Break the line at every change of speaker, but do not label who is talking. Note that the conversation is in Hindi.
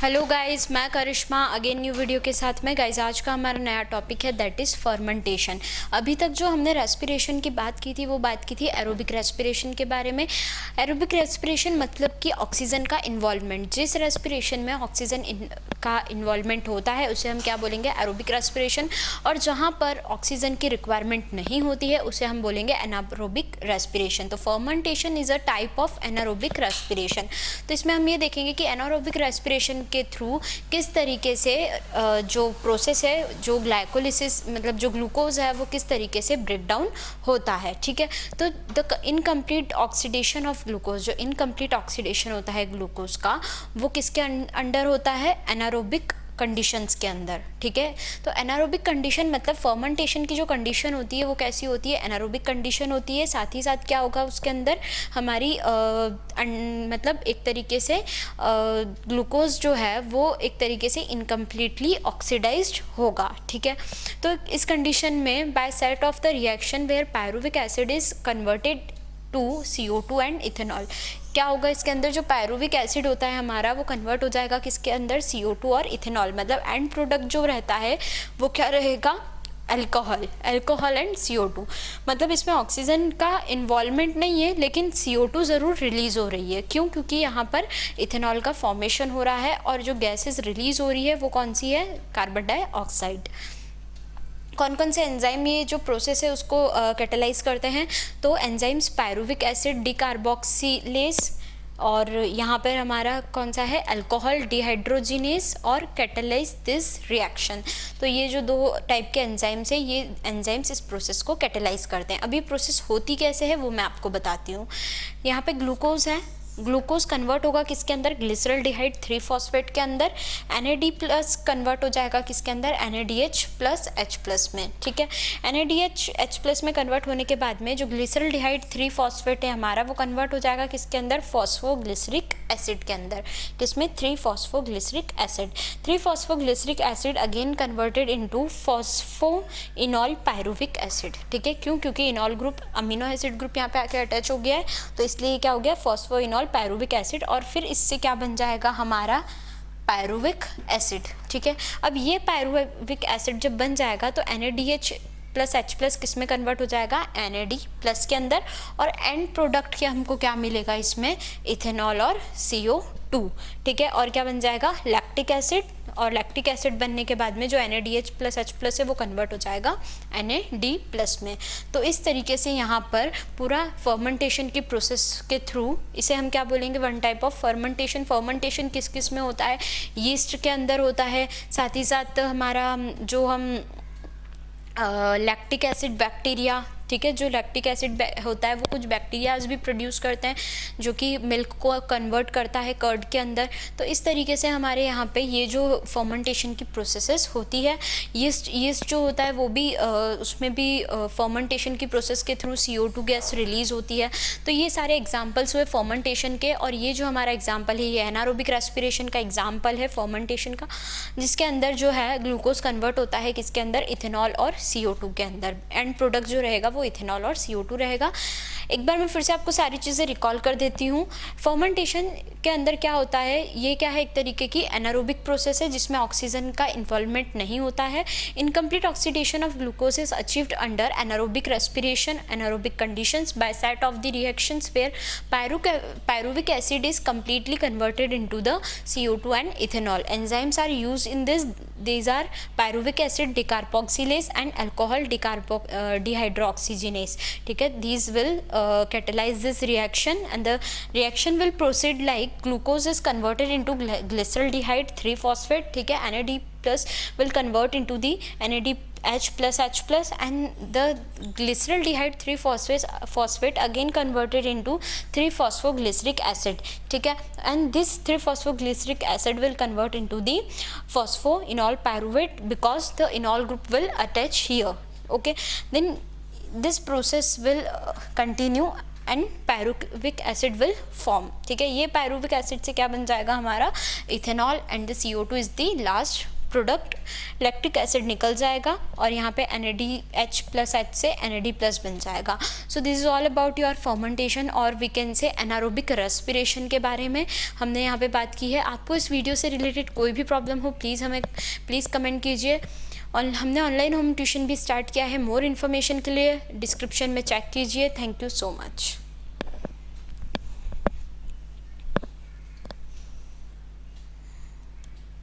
हेलो गाइस, मैं करिश्मा अगेन न्यू वीडियो के साथ में। गाइस आज का हमारा नया टॉपिक है दैट इज़ फर्मेंटेशन। अभी तक जो हमने रेस्पिरेशन की बात की थी वो बात की थी एरोबिक रेस्पिरेशन के बारे में। एरोबिक रेस्पिरेशन मतलब कि ऑक्सीजन का इन्वॉल्वमेंट। जिस रेस्पिरेशन में ऑक्सीजन का इन्वॉल्वमेंट होता है उसे हम क्या बोलेंगे, एरोबिक रेस्पिरेशन। और जहाँ पर ऑक्सीजन की रिक्वायरमेंट नहीं होती है उसे हम बोलेंगे एनारोबिक रेस्पिरेशन। तो fermentation is a type of anaerobic respiration. तो इसमें हम ये देखेंगे कि एनारोबिक रेस्पिरेशन के थ्रू किस तरीके से जो प्रोसेस है, जो ग्लाइकोलिसिस मतलब जो ग्लूकोज है वो किस तरीके से ब्रेक डाउन होता है। ठीक है, तो the incomplete oxidation of glucose, जो इनकम्प्लीट ऑक्सीडेशन होता है ग्लूकोज का, वो किसके अंडर होता है, एनारोबिक कंडीशंस के अंदर। ठीक है, तो एनारोबिक कंडीशन मतलब फर्मेंटेशन की जो कंडीशन होती है वो कैसी होती है, एनारोबिक कंडीशन होती है। साथ ही साथ क्या होगा उसके अंदर, हमारी मतलब एक तरीके से ग्लूकोज जो है वो एक तरीके से इनकम्प्लीटली ऑक्सीडाइज्ड होगा। ठीक है, तो इस कंडीशन में by set of the reaction where pyruvic acid is converted to CO2 and ethanol, क्या होगा इसके अंदर, जो पायरुविक एसिड होता है हमारा वो कन्वर्ट हो जाएगा किसके अंदर, CO2 और इथेनॉल। मतलब एंड प्रोडक्ट जो रहता है वो क्या रहेगा, अल्कोहल एंड CO2। मतलब इसमें ऑक्सीजन का इन्वॉल्वमेंट नहीं है लेकिन CO2 ज़रूर रिलीज़ हो रही है। क्यों? क्योंकि यहाँ पर इथेनॉल का फॉर्मेशन हो रहा है और जो गैसेस रिलीज़ हो रही है वो कौन सी है, कार्बन डाइऑक्साइड। कौन कौन से एंजाइम ये जो प्रोसेस है उसको कैटेलाइज करते हैं, तो एंजाइम्स पायरुविक एसिड डिकार्बोक्सिलेज, और यहाँ पर हमारा कौन सा है, अल्कोहल डिहाइड्रोजिनेस, और कैटेलाइज दिस रिएक्शन। तो ये जो दो टाइप के एंजाइम्स है, ये एंजाइम्स इस प्रोसेस को कैटेलाइज करते हैं। अब ये प्रोसेस होती कैसे है वो मैं आपको बताती हूँ। यहाँ पे ग्लूकोज है, ग्लूकोज कन्वर्ट होगा किसके अंदर, ग्लिसरल्डिहाइड 3-फॉस्फेट के अंदर। NAD+ कन्वर्ट हो जाएगा किसके अंदर, NADH+H+ में। ठीक है, NADH+H+ में कन्वर्ट होने के बाद में जो ग्लिसरल्डिहाइड 3-फॉस्फेट है हमारा वो कन्वर्ट हो जाएगा किसके अंदर, फॉस्फोग्लिसरिक एसिड के अंदर। किसमें, three phosphoglyceric acid. Three phosphoglyceric acid again converted into phosphoenol pyruvic acid. ठीक है, क्यों? क्योंकि enol group amino acid group यहाँ पे आके अटैच हो गया है, तो इसलिए क्या हो गया, फॉस्फोइनॉल पायरुविक एसिड, और फिर इससे क्या बन जाएगा हमारा पायरुविक एसिड। ठीक है, अब ये पायरुविक एसिड जब बन जाएगा तो NADH+H+ किस में कन्वर्ट हो जाएगा, NAD+ के अंदर, और एंड प्रोडक्ट के हमको क्या मिलेगा इसमें, इथेनॉल और CO2। ठीक है, और क्या बन जाएगा, लैक्टिक एसिड, और लैक्टिक एसिड बनने के बाद में जो NADH+H+ है वो कन्वर्ट हो जाएगा NAD+ में। तो इस तरीके से यहाँ पर पूरा फर्मेंटेशन की प्रोसेस के थ्रू इसे हम क्या बोलेंगे, one type of fermentation. Fermentation किस किस में होता है, यीस्ट के अंदर होता है। साथ ही साथ हमारा जो हम लैक्टिक एसिड बैक्टीरिया, ठीक है, जो लैक्टिक एसिड होता है वो कुछ बैक्टीरियाज भी प्रोड्यूस करते हैं जो कि मिल्क को कन्वर्ट करता है कर्ड के अंदर। तो इस तरीके से हमारे यहाँ पे ये जो फर्मेंटेशन की प्रोसेसेस होती है, यीस्ट जो होता है वो भी उसमें भी फर्मेंटेशन की प्रोसेस के थ्रू CO2 गैस रिलीज़ होती है। तो ये सारे एग्जाम्पल्स हुए फर्मेंटेशन के, और ये जो हमारा एग्जाम्पल है ये एनारोबिक रेस्पिरेशन का एग्जाम्पल है फर्मेंटेशन का, जिसके अंदर जो है ग्लूकोज कन्वर्ट होता है किसके अंदर, इथेनॉल और CO2 के अंदर। एंड प्रोडक्ट जो रहेगा वो इथेनॉल और CO2 रहेगा। एक बार मैं फिर से आपको सारी चीज़ें रिकॉल कर देती हूँ। फर्मेंटेशन के अंदर क्या होता है, ये क्या है, एक तरीके की एनारोबिक प्रोसेस है जिसमें ऑक्सीजन का इन्वॉल्वमेंट नहीं होता है। Incomplete oxidation of glucose is achieved under anaerobic respiration, anaerobic conditions by set of the reactions where pyruvic acid is completely converted into the CO2 and ethanol. Enzymes are used in this. These are pyruvic acid decarboxylase and alcohol dehydroxygenase. ठीक है, these will catalyze this reaction and the reaction will proceed like glucose is converted into glyceraldehyde 3-phosphate. ठीक है, NAD+ will convert into the NADH+H+ and the glyceraldehyde 3-phosphate again converted into 3-phosphoglyceric acid. ठीक है, and this 3-phosphoglyceric acid will convert into the phosphoenol pyruvate because the enol group will attach here. Okay, then this process will continue and pyruvic acid will form. ठीक है, ये पायरुविक एसिड से क्या बन जाएगा हमारा, ethanol, and the CO2 is the last product lactic acid निकल जाएगा और यहाँ पे NADH+ से NAD+ बन जाएगा। So this is all about your fermentation और we can say anaerobic respiration के बारे में हमने यहाँ पे बात की है। आपको इस वीडियो से रिलेटेड कोई भी प्रॉब्लम हो प्लीज़ कमेंट कीजिए। और हमने ऑनलाइन होम ट्यूशन भी स्टार्ट किया है। मोर इन्फॉर्मेशन के लिए डिस्क्रिप्शन में चेक कीजिए। Thank you so much.